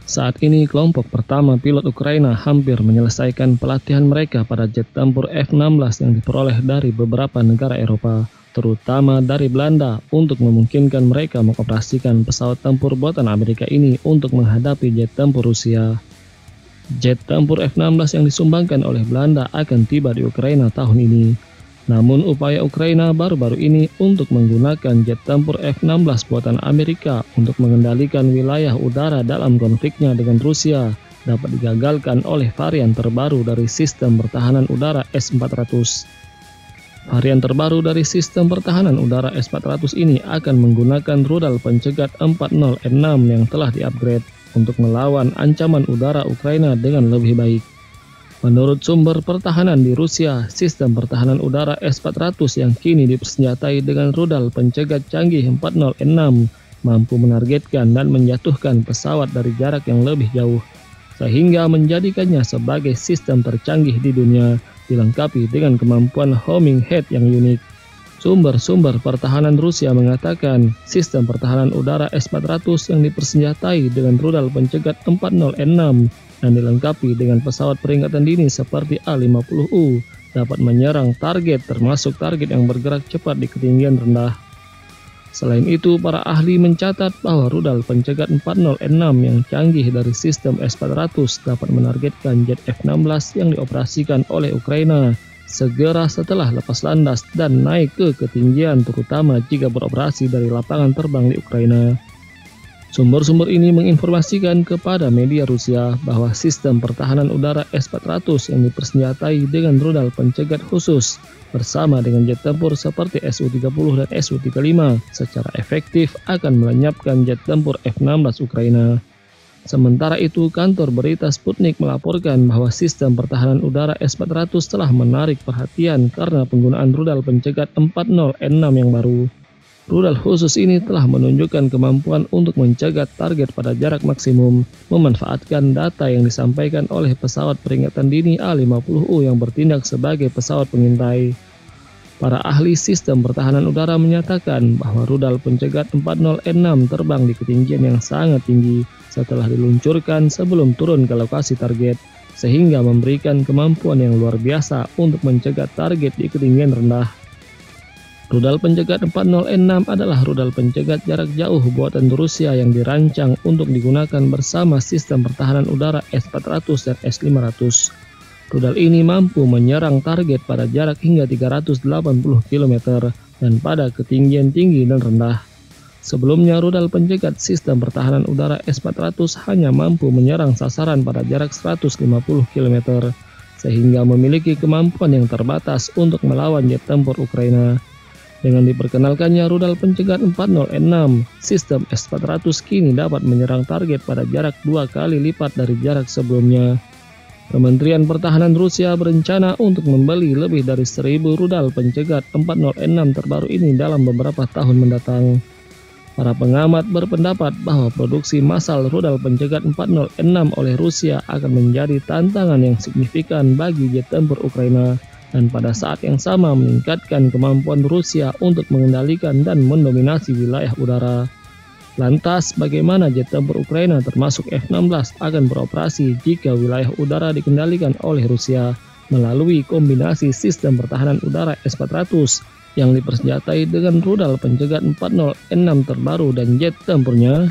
Saat ini kelompok pertama pilot Ukraina hampir menyelesaikan pelatihan mereka pada jet tempur F-16 yang diperoleh dari beberapa negara Eropa, terutama dari Belanda, untuk memungkinkan mereka mengoperasikan pesawat tempur buatan Amerika ini untuk menghadapi jet tempur Rusia. Jet tempur F-16 yang disumbangkan oleh Belanda akan tiba di Ukraina tahun ini. Namun upaya Ukraina baru-baru ini untuk menggunakan jet tempur F-16 buatan Amerika untuk mengendalikan wilayah udara dalam konfliknya dengan Rusia dapat digagalkan oleh varian terbaru dari sistem pertahanan udara S-400. Varian terbaru dari sistem pertahanan udara S-400 ini akan menggunakan rudal pencegat 40M6 yang telah di-upgrade untuk melawan ancaman udara Ukraina dengan lebih baik. Menurut sumber pertahanan di Rusia, sistem pertahanan udara S-400 yang kini dipersenjatai dengan rudal pencegat canggih 40M6 mampu menargetkan dan menjatuhkan pesawat dari jarak yang lebih jauh, sehingga menjadikannya sebagai sistem tercanggih di dunia, dilengkapi dengan kemampuan homing head yang unik. Sumber-sumber pertahanan Rusia mengatakan sistem pertahanan udara S-400 yang dipersenjatai dengan rudal pencegat 40M6 dan dilengkapi dengan pesawat peringatan dini seperti A-50U dapat menyerang target termasuk target yang bergerak cepat di ketinggian rendah. Selain itu, para ahli mencatat bahwa rudal pencegat 40M6 yang canggih dari sistem S-400 dapat menargetkan jet F-16 yang dioperasikan oleh Ukraina segera setelah lepas landas dan naik ke ketinggian, terutama jika beroperasi dari lapangan terbang di Ukraina. Sumber-sumber ini menginformasikan kepada media Rusia bahwa sistem pertahanan udara S-400 yang dipersenjatai dengan rudal pencegat khusus bersama dengan jet tempur seperti Su-30 dan Su-35 secara efektif akan melenyapkan jet tempur F-16 Ukraina. Sementara itu, kantor berita Sputnik melaporkan bahwa sistem pertahanan udara S-400 telah menarik perhatian karena penggunaan rudal pencegat 40M6 yang baru. Rudal khusus ini telah menunjukkan kemampuan untuk mencegat target pada jarak maksimum, memanfaatkan data yang disampaikan oleh pesawat peringatan dini A-50U yang bertindak sebagai pesawat pengintai. Para ahli sistem pertahanan udara menyatakan bahwa rudal pencegat 40M6 terbang di ketinggian yang sangat tinggi setelah diluncurkan sebelum turun ke lokasi target, sehingga memberikan kemampuan yang luar biasa untuk mencegat target di ketinggian rendah. Rudal pencegat 40M6 adalah rudal pencegat jarak jauh buatan Rusia yang dirancang untuk digunakan bersama sistem pertahanan udara S-400 dan S-500. Rudal ini mampu menyerang target pada jarak hingga 380 km dan pada ketinggian tinggi dan rendah. Sebelumnya, rudal pencegat sistem pertahanan udara S-400 hanya mampu menyerang sasaran pada jarak 150 km, sehingga memiliki kemampuan yang terbatas untuk melawan jet tempur Ukraina. Dengan diperkenalkannya rudal pencegat 40M6, sistem S-400 kini dapat menyerang target pada jarak 2 kali lipat dari jarak sebelumnya. Kementerian Pertahanan Rusia berencana untuk membeli lebih dari 1.000 rudal pencegat 40M6 terbaru ini dalam beberapa tahun mendatang. Para pengamat berpendapat bahwa produksi massal rudal pencegat 40M6 oleh Rusia akan menjadi tantangan yang signifikan bagi jet tempur Ukraina, dan pada saat yang sama meningkatkan kemampuan Rusia untuk mengendalikan dan mendominasi wilayah udara. Lantas, bagaimana jet tempur Ukraina termasuk F-16 akan beroperasi jika wilayah udara dikendalikan oleh Rusia melalui kombinasi sistem pertahanan udara S-400 yang dipersenjatai dengan rudal pencegat 40M6 terbaru dan jet tempurnya?